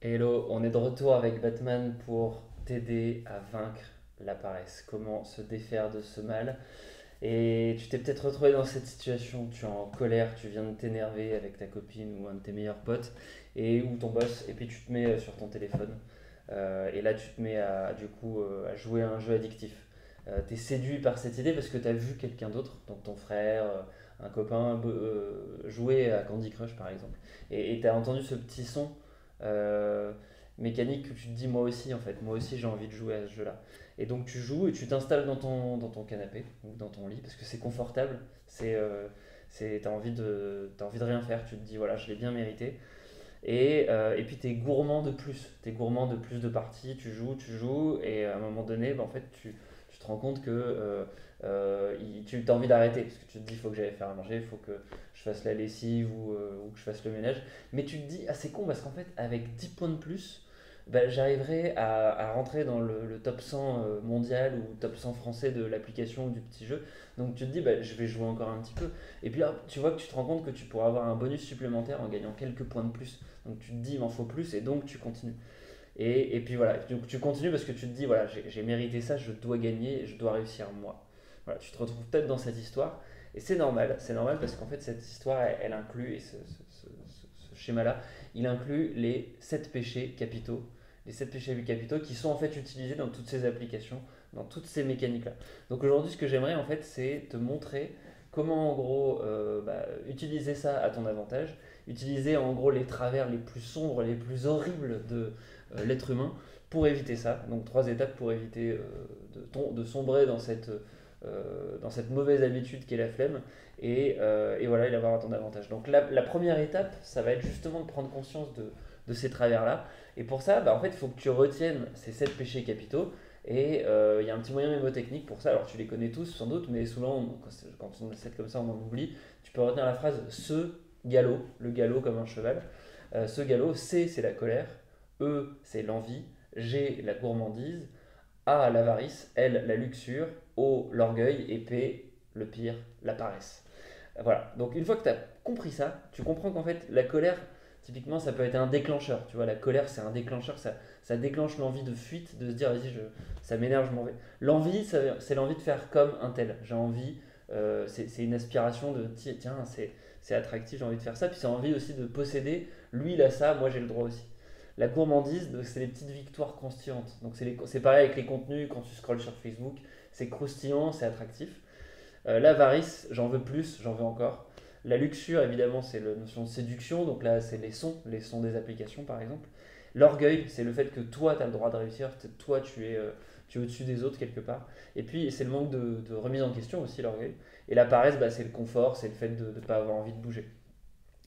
Hello, on est de retour avec Batman pour t'aider à vaincre la paresse. Comment se défaire de ce mal. Et tu t'es peut-être retrouvé dans cette situation, tu es en colère, tu viens de t'énerver avec ta copine ou un de tes meilleurs potes, et ou ton boss, et puis tu te mets sur ton téléphone. Et là, tu te mets à jouer à un jeu addictif. Tu es séduit par cette idée parce que tu as vu quelqu'un d'autre, donc ton frère, un copain, jouer à Candy Crush par exemple. Et tu as entendu ce petit son euh, mécanique que tu te dis, moi aussi en fait, moi aussi j'ai envie de jouer à ce jeu-là. Et donc tu joues et tu t'installes dans ton canapé ou dans ton lit parce que c'est confortable, t'as envie de rien faire, tu te dis voilà, je l'ai bien mérité. Et puis tu es gourmand de plus, tu es gourmand de plus de parties, tu joues, et à un moment donné, bah, en fait, tu te rends compte que tu as envie d'arrêter, parce que tu te dis, il faut que j'aille faire à manger, il faut que je fasse la lessive ou que je fasse le ménage. Mais tu te dis, ah c'est con, parce qu'en fait, avec 10 points de plus, bah, j'arriverai à rentrer dans le top 100 mondial ou top 100 français de l'application ou du petit jeu. Donc tu te dis, bah, je vais jouer encore un petit peu. Et puis là, tu vois que tu te rends compte que tu pourras avoir un bonus supplémentaire en gagnant quelques points de plus. Donc tu te dis, il m'en faut plus, et donc tu continues. Et puis voilà, donc tu continues parce que tu te dis, voilà, j'ai mérité ça, je dois gagner, je dois réussir moi. Voilà, tu te retrouves peut-être dans cette histoire, et c'est normal parce qu'en fait, cette histoire, elle inclut, et ce schéma-là, il inclut les 7 péchés capitaux. Les 7 péchés capitaux qui sont en fait utilisés dans toutes ces applications, dans toutes ces mécaniques-là. Donc aujourd'hui, ce que j'aimerais en fait, c'est te montrer comment en gros utiliser ça à ton avantage, utiliser en gros les travers les plus sombres, les plus horribles de l'être humain pour éviter ça. Donc trois étapes pour éviter de sombrer dans cette mauvaise habitude qu'est la flemme et voilà, et l'avoir à ton avantage. Donc la première étape, ça va être justement de prendre conscience de ces travers-là. Et pour ça, bah, en fait, il faut que tu retiennes ces 7 péchés capitaux. Et il y a un petit moyen mémotechnique pour ça. Alors tu les connais tous sans doute, mais souvent, quand on a 7 comme ça, on en oublie. Tu peux retenir la phrase ce galop, le galop comme un cheval. Ce galop, C, c'est la colère. E, c'est l'envie. G, la gourmandise. A, l'avarice. L, la luxure. O, l'orgueil. Et P, le pire, la paresse. Voilà. Donc une fois que tu as compris ça, tu comprends qu'en fait, la colère, typiquement, ça peut être un déclencheur. Tu vois, la colère, c'est un déclencheur. Ça déclenche l'envie de fuite, de se dire, vas-y, ça m'énerve, je m'en vais. L'envie, c'est l'envie de faire comme un tel. J'ai envie, c'est une aspiration de, tiens, c'est attractif, j'ai envie de faire ça. Puis c'est envie aussi de posséder. Lui, il a ça, moi, j'ai le droit aussi. La gourmandise, c'est les petites victoires croustillantes. Donc c'est pareil avec les contenus quand tu scrolles sur Facebook. C'est croustillant, c'est attractif. L'avarice, j'en veux plus, j'en veux encore. La luxure, évidemment, c'est la notion de séduction. Donc là, c'est les sons des applications, par exemple. L'orgueil, c'est le fait que toi, tu as le droit de réussir. Toi, tu es au-dessus des autres quelque part. Et puis, c'est le manque de remise en question aussi, l'orgueil. Et la paresse, bah, c'est le confort, c'est le fait de ne pas avoir envie de bouger.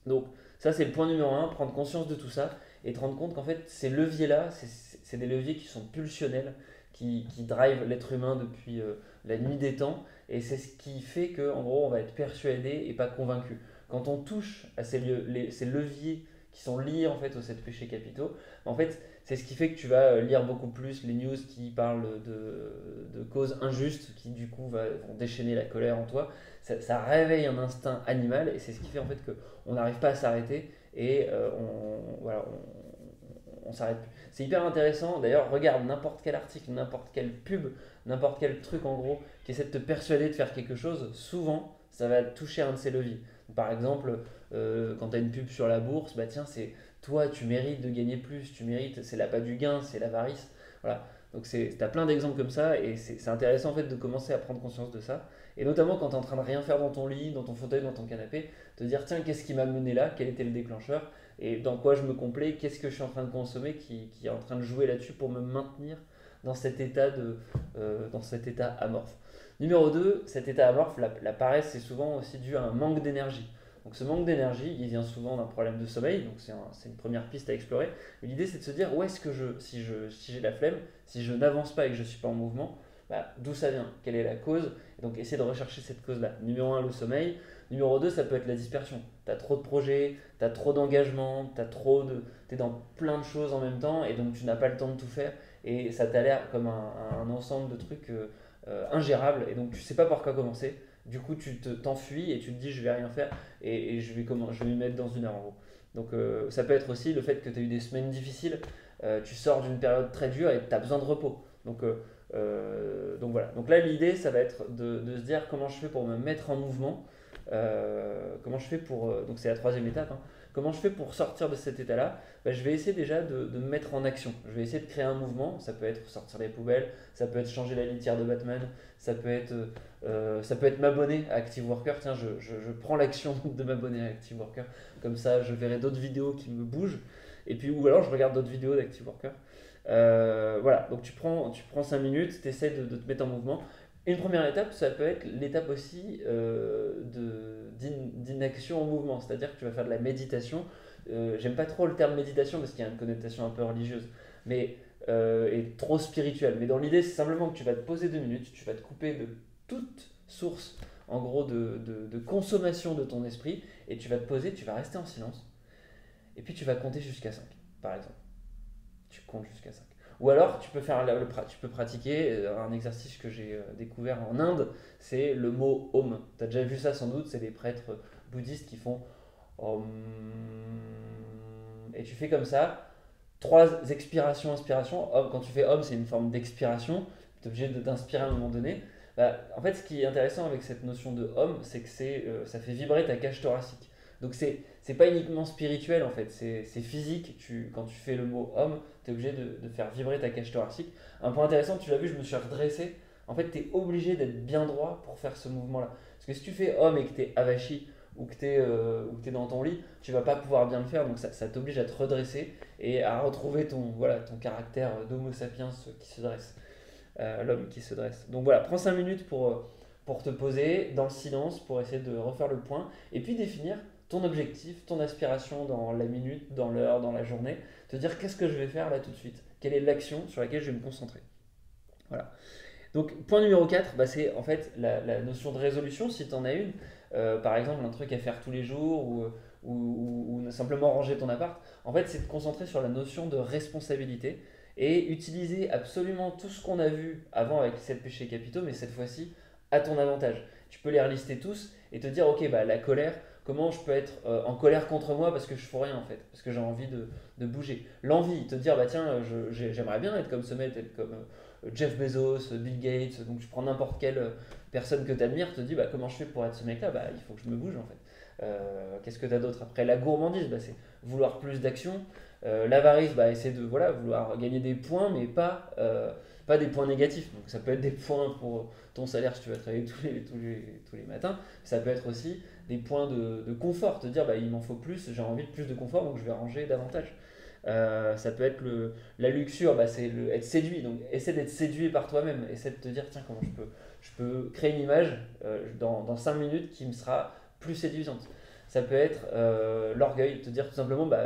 Donc ça c'est le point numéro un, prendre conscience de tout ça et te rendre compte qu'en fait ces leviers-là, c'est des leviers qui sont pulsionnels, qui drivent l'être humain depuis la nuit des temps, et c'est ce qui fait qu'en gros on va être persuadé et pas convaincu. Quand on touche à ces leviers qui sont liés en fait aux 7 péchés capitaux, en fait c'est ce qui fait que tu vas lire beaucoup plus les news qui parlent de causes injustes qui du coup vont déchaîner la colère en toi. Ça réveille un instinct animal et c'est ce qui fait en fait que on n'arrive pas à s'arrêter et voilà, on s'arrête plus. C'est hyper intéressant. D'ailleurs, regarde n'importe quel article, n'importe quelle pub, n'importe quel truc en gros qui essaie de te persuader de faire quelque chose. Souvent, ça va toucher un de ces leviers. Par exemple, quand tu as une pub sur la bourse, bah tiens, c'est toi, tu mérites de gagner plus, tu mérites, c'est l'appât du gain, c'est l'avarice. Voilà. Donc tu as plein d'exemples comme ça et c'est intéressant en fait de commencer à prendre conscience de ça. Et notamment quand tu es en train de rien faire dans ton lit, dans ton fauteuil, dans ton canapé, te dire tiens, qu'est-ce qui m'a mené là, quel était le déclencheur, et dans quoi je me complais, qu'est-ce que je suis en train de consommer qui est en train de jouer là-dessus pour me maintenir dans dans cet état amorphe. Numéro 2, cet état amorphe, la paresse, c'est souvent aussi dû à un manque d'énergie. Donc ce manque d'énergie, il vient souvent d'un problème de sommeil, donc c'est une première piste à explorer. Mais l'idée c'est de se dire où est-ce que si j'ai la flemme, si je n'avance pas et que je ne suis pas en mouvement, bah, d'où ça vient, quelle est la cause, et donc essayer de rechercher cette cause-là. Numéro un, le sommeil. Numéro 2, ça peut être la dispersion. Tu as trop de projets, tu as trop d'engagement, tu es dans plein de choses en même temps et donc tu n'as pas le temps de tout faire et ça t'a l'air comme un ensemble de trucs ingérables et donc tu sais pas par quoi commencer. Du coup, t'enfuis et tu te dis je vais rien faire et je vais m'y mettre dans une heure en gros. Donc ça peut être aussi le fait que tu as eu des semaines difficiles, tu sors d'une période très dure et tu as besoin de repos. Donc voilà. Donc là, l'idée, ça va être de se dire comment je fais pour me mettre en mouvement, comment je fais pour... donc c'est la troisième étape, hein. Comment je fais pour sortir de cet état-là? Bah, je vais essayer déjà de me mettre en action. Je vais essayer de créer un mouvement. Ça peut être sortir les poubelles, ça peut être changer la litière de Batman, ça peut être m'abonner à Active Worker. Tiens, je prends l'action de m'abonner à Active Worker. Comme ça, je verrai d'autres vidéos qui me bougent. Et puis, ou alors, je regarde d'autres vidéos d'Active Worker. Voilà, donc tu prends 5 minutes, tu essaies de te mettre en mouvement. Une première étape, ça peut être l'étape aussi d'inaction en mouvement, c'est-à-dire que tu vas faire de la méditation. J'aime pas trop le terme méditation parce qu'il y a une connotation un peu religieuse, mais et trop spirituelle. Mais dans l'idée, c'est simplement que tu vas te poser 2 minutes, tu vas te couper de toute source, en gros, de consommation de ton esprit, et tu vas te poser, tu vas rester en silence, et puis tu vas compter jusqu'à 5, par exemple. Tu comptes jusqu'à 5. Ou alors, tu peux pratiquer un exercice que j'ai découvert en Inde, c'est le mot Om. Tu as déjà vu ça sans doute, c'est des prêtres bouddhistes qui font Om. Et tu fais comme ça, 3 expirations, inspirations. Quand tu fais Om, c'est une forme d'expiration, tu es obligé d'inspirer à un moment donné. Bah, en fait, ce qui est intéressant avec cette notion de Om, c'est que ça fait vibrer ta cage thoracique. Donc c'est pas uniquement spirituel en fait, c'est physique. Quand tu fais le mot Om, tu es obligé de faire vibrer ta cage thoracique. Un point intéressant, tu l'as vu, je me suis redressé. En fait, tu es obligé d'être bien droit pour faire ce mouvement-là. Parce que si tu fais Om et que tu es avachi ou que tu es dans ton lit, tu vas pas pouvoir bien le faire. Donc ça t'oblige à te redresser et à retrouver ton caractère d'homo sapiens qui se dresse. L'homme qui se dresse. Donc voilà, prends 5 minutes pour te poser dans le silence, pour essayer de refaire le point, et puis définir ton objectif, ton aspiration dans la minute, dans l'heure, dans la journée, te dire qu'est-ce que je vais faire là tout de suite, quelle est l'action sur laquelle je vais me concentrer. Voilà. Donc point numéro 4, bah, c'est en fait la notion de résolution, si tu en as une, par exemple un truc à faire tous les jours ou simplement ranger ton appart, en fait c'est de te concentrer sur la notion de responsabilité et utiliser absolument tout ce qu'on a vu avant avec les 7 péchés capitaux, mais cette fois-ci à ton avantage. Tu peux les relister tous et te dire, ok, bah, la colère, comment je peux être en colère contre moi parce que je fous rien en fait, parce que j'ai envie de bouger. L'envie, te dire, bah tiens, j'aimerais bien être comme ce mec, être comme Jeff Bezos, Bill Gates, donc tu prends n'importe quelle personne que tu admires, te dis, bah comment je fais pour être ce mec-là? Bah il faut que je me bouge en fait. Qu'est-ce que tu as d'autre après? La gourmandise, bah, c'est vouloir plus d'action. L'avarice, bah, essayer de vouloir gagner des points, mais pas des points négatifs. Donc ça peut être des points pour ton salaire si tu vas travailler tous les matins. Ça peut être aussi des points de confort, te dire bah, il m'en faut plus, j'ai envie de plus de confort, donc je vais ranger davantage. Ça peut être la luxure, bah, c'est être séduit. Donc essaie d'être séduit par toi-même. Essaie de te dire tiens, comment je peux créer une image dans 5 minutes qui me sera plus séduisante. Ça peut être l'orgueil, te dire tout simplement bah,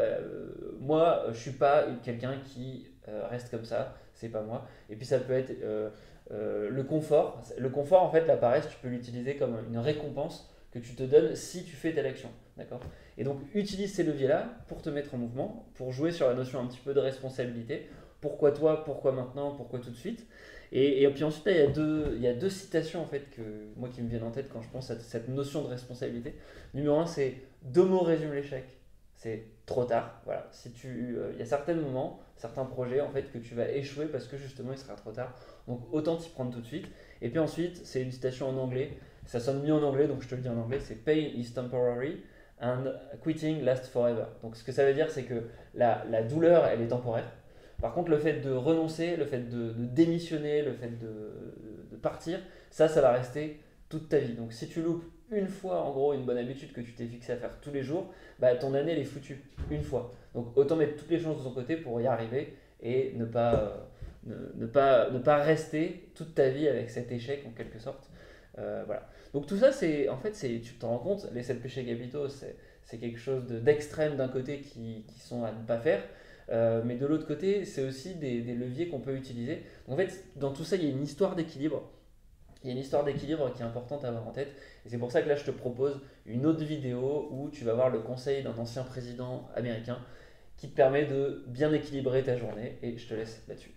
moi je suis pas quelqu'un qui reste comme ça, c'est pas moi. Et puis ça peut être le confort. Le confort en fait la paresse tu peux l'utiliser comme une récompense que tu te donnes si tu fais telle action. D'accord? Et donc utilise ces leviers-là pour te mettre en mouvement, pour jouer sur la notion un petit peu de responsabilité. Pourquoi toi, pourquoi maintenant, pourquoi tout de suite? Et puis ensuite, là, il y a deux citations en fait, moi qui me viennent en tête quand je pense à cette notion de responsabilité. Numéro un, c'est deux mots résument l'échec. C'est trop tard. Voilà. Il y a certains moments, certains projets en fait, que tu vas échouer parce que justement il sera trop tard. Donc autant t'y prendre tout de suite. Et puis ensuite, c'est une citation en anglais. Ça sonne mieux en anglais, donc je te le dis en anglais. C'est Pain is temporary and quitting lasts forever. Donc ce que ça veut dire, c'est que la douleur, elle est temporaire. Par contre, le fait de renoncer, le fait de démissionner, le fait de partir, ça va rester toute ta vie. Donc si tu loupes une fois, en gros, une bonne habitude que tu t'es fixé à faire tous les jours, bah, ton année, elle est foutue. Une fois. Donc autant mettre toutes les chances de ton côté pour y arriver et ne pas rester toute ta vie avec cet échec, en quelque sorte. Voilà. Donc tout ça, tu te rends compte, les 7 péchés capitaux, c'est quelque chose d'extrême d'un côté qui sont à ne pas faire. Mais de l'autre côté, c'est aussi des leviers qu'on peut utiliser. En fait, dans tout ça, il y a une histoire d'équilibre. Il y a une histoire d'équilibre qui est importante à avoir en tête. Et c'est pour ça que là, je te propose une autre vidéo où tu vas voir le conseil d'un ancien président américain qui te permet de bien équilibrer ta journée. Et je te laisse là-dessus.